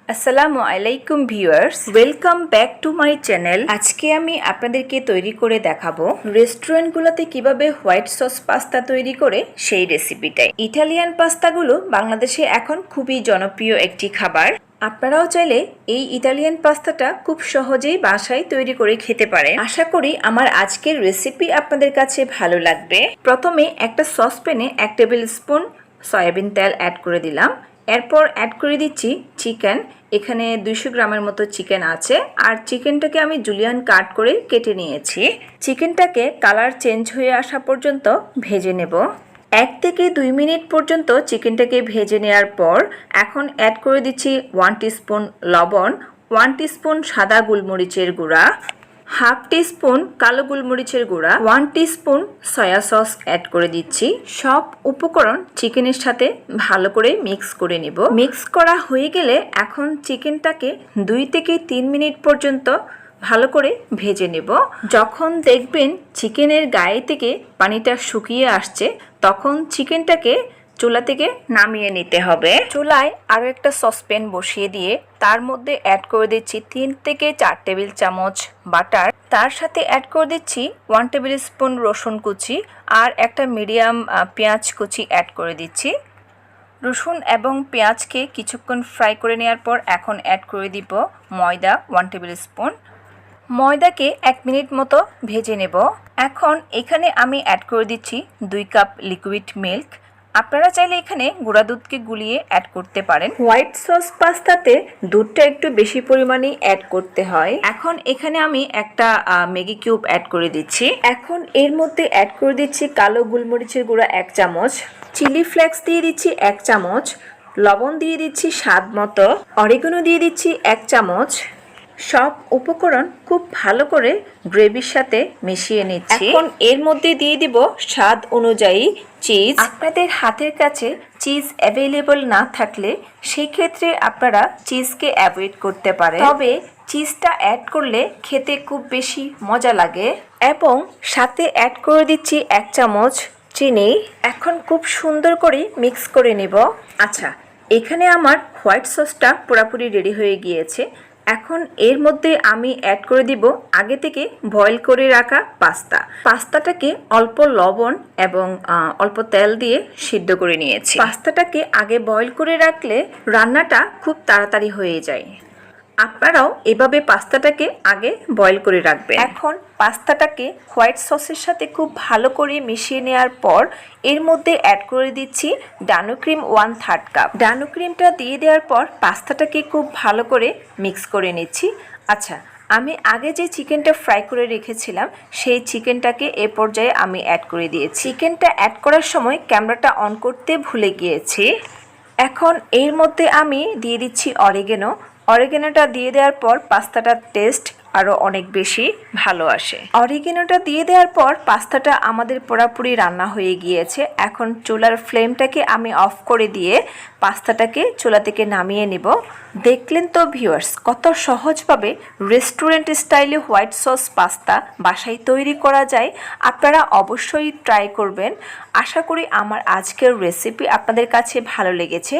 আসসালামু আলাইকুম viewers, welcome back to my channel. আজকে আমি আপনাদেরকে তৈরি করে দেখাবো রেস্টুরেন্টগুলোতে কিভাবে হোয়াইট সস পাস্তা তৈরি করে সেই রেসিপিটাই। ইটালিয়ান পাস্তাগুলো বাংলাদেশে এখন খুবই জনপ্রিয় একটি খাবার। আপনারাও চাইলে এই ইটালিয়ান পাস্তাটা খুব সহজেই বাসায় তৈরি করে খেতে পারেন। আশা করি আমার আজকের রেসিপি আপনাদের কাছে ভালো লাগবে। প্রথমে একটা সসপ্যানে 1 টেবিল স্পুন সয়াবিন তেল অ্যাড করে দিলাম। এরপর অ্যাড করে দিচ্ছি চিকেন। এখানে 200 গ্রামের মতো চিকেন আছে, আর চিকেনটাকে আমি জুলিয়ান কাট করে কেটে নিয়েছি। চিকেনটাকে কালার চেঞ্জ হয়ে আসা পর্যন্ত ভেজে নেব। 1 থেকে 2 মিনিট পর্যন্ত চিকেনটাকে ভেজে নেওয়ার পর এখন অ্যাড করে দিচ্ছি 1 টিস্পুন লবণ, 1 টিস্পুন সাদা গোলমরিচের গুঁড়া, হাফ টিস্পুন কালো গোলমরিচের গুঁড়া, 1 টিস্পুন সয়া সস অ্যাড করে দিচ্ছি। সব উপকরণ চিকেনের সাথে ভালো করে মিক্স করে নিব। মিক্স করা হয়ে গেলে এখন চিকেনটাকে 2 থেকে 3 মিনিট পর্যন্ত ভালো করে ভেজে নেব। যখন দেখবেন চিকেনের গায়ে থেকে পানিটা শুকিয়ে আসছে, তখন চিকেনটাকে চুলা থেকে নামিয়ে নিতে হবে। চুলায় আরও একটা সসপ্যান বসিয়ে দিয়ে তার মধ্যে অ্যাড করে দিচ্ছি 3 থেকে 4 টেবিল চামচ বাটার। তার সাথে অ্যাড করে দিচ্ছি 1 টেবিল স্পুন রসুন কুচি আর একটা মিডিয়াম পেঁয়াজ কুচি অ্যাড করে দিচ্ছি। রসুন এবং পেঁয়াজকে কিছুক্ষণ ফ্রাই করে নেওয়ার পর এখন অ্যাড করে দিব ময়দা 1 টেবিল স্পুন। ময়দাকে 1 মিনিট মতো ভেজে নেব। এখন এখানে আমি অ্যাড করে দিচ্ছি 2 কাপ লিকুইড মিল্ক। আপনারা চাইলে এখানে গুঁড়া দুধকে গুলিয়ে অ্যাড করতে পারেন। হোয়াইট সস পাস্তাতে দুধটা একটু বেশি পরিমাণেই অ্যাড করতে হয়। এখন এখানে আমি একটা ম্যাগি কিউব অ্যাড করে দিচ্ছি। এখন এর মধ্যে অ্যাড করে দিচ্ছি কালো গোলমরিচের গুঁড়া 1 চামচ, চিলি ফ্লেক্স দিয়ে দিচ্ছি 1 চামচ, লবণ দিয়ে দিচ্ছি স্বাদ মতো, অরিগানো দিয়ে দিচ্ছি 1 চামচ। সব উপকরণ খুব ভালো করে গ্রেভির সাথে মিশিয়ে নিচ্ছি। এখন এর মধ্যে দিয়ে দিব স্বাদ অনুযায়ী চিজ। আপনাদের হাতের কাছে চিজ অ্যাভেলেবল না থাকলে সেই ক্ষেত্রে আপনারা চিজকে অ্যাভয়েড করতে পারেন, তবে চিজটা অ্যাড করলে খেতে খুব বেশি মজা লাগে। এবং সাথে অ্যাড করে দিচ্ছি 1 চামচ চিনি। এখন খুব সুন্দর করে মিক্স করে নেব। আচ্ছা, এখানে আমার হোয়াইট সসটা পুরোপুরি রেডি হয়ে গিয়েছে। এখন এর মধ্যে আমি অ্যাড করে দিব আগে থেকে বয়েল করে রাখা পাস্তাটাকে অল্প লবণ এবং অল্প তেল দিয়ে সিদ্ধ করে নিয়েছি। পাস্তাটাকে আগে বয়েল করে রাখলে রান্নাটা খুব তাড়াতাড়ি হয়ে যায়। আপনারাও এভাবে পাস্তাটাকে আগে বয়েল করে রাখবেন। এখন পাস্তাটাকে হোয়াইট সসের সাথে খুব ভালো করে মিশিয়ে নেওয়ার পর এর মধ্যে অ্যাড করে দিচ্ছি ডানো ক্রিম 1/3 কাপ। ডানো ক্রিমটা দিয়ে দেওয়ার পর পাস্তাটাকে খুব ভালো করে মিক্স করে নিচ্ছি। আচ্ছা, আমি আগে যে চিকেনটা ফ্রাই করে রেখেছিলাম সেই চিকেনটাকে এ পর্যায়ে আমি অ্যাড করে দিয়েছি। চিকেনটা অ্যাড করার সময় ক্যামেরাটা অন করতে ভুলে গিয়েছি। এখন এর মধ্যে আমি দিয়ে দিচ্ছি অরিগানোটা দিয়ে দেওয়ার পর পাস্তাটার টেস্ট আরও অনেক বেশি ভালো আসে। অরিগানোটা দিয়ে দেওয়ার পর পাস্তাটা আমাদের পুরোপুরি রান্না হয়ে গিয়েছে। এখন চুলার ফ্লেমটাকে আমি অফ করে দিয়ে পাস্তাটাকে চুলা থেকে নামিয়ে নেব। দেখলেন তো ভিউয়ার্স, কত সহজভাবে রেস্টুরেন্ট স্টাইলে হোয়াইট সস পাস্তা বাসায় তৈরি করা যায়। আপনারা অবশ্যই ট্রাই করবেন। আশা করি আমার আজকের রেসিপি আপনাদের কাছে ভালো লেগেছে।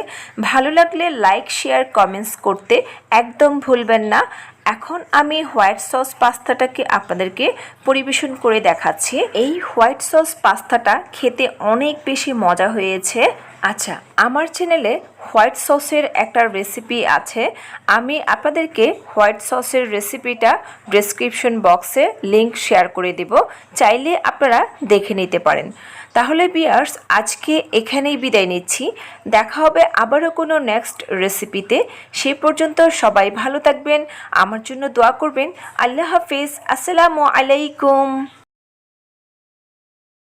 ভালো লাগলে লাইক, শেয়ার, কমেন্টস করতে একদম ভুলবেন না। এখন আমি হোয়াইট সস পাস্তাটাকে আপনাদেরকে পরিবেশন করে দেখাচ্ছি। এই হোয়াইট সস পাস্তাটা খেতে অনেক বেশি মজা হয়েছে। আচ্ছা, আমার চ্যানেলে হোয়াইট সসের একটা রেসিপি আছে। আমি আপনাদেরকে হোয়াইট সসের রেসিপিটা ডেসক্রিপশন বক্সে লিংক শেয়ার করে দেব, চাইলে আপনারা দেখে নিতে পারেন। তাহলে ভিউয়ার্স, আজকে এখানেই বিদায় নিচ্ছি। দেখা হবে আবারও কোনো নেক্সট রেসিপিতে। সে পর্যন্ত সবাই ভালো থাকবেন, আমার জন্য দোয়া করবেন। আল্লাহ হাফিজ। আসসালামু আলাইকুম।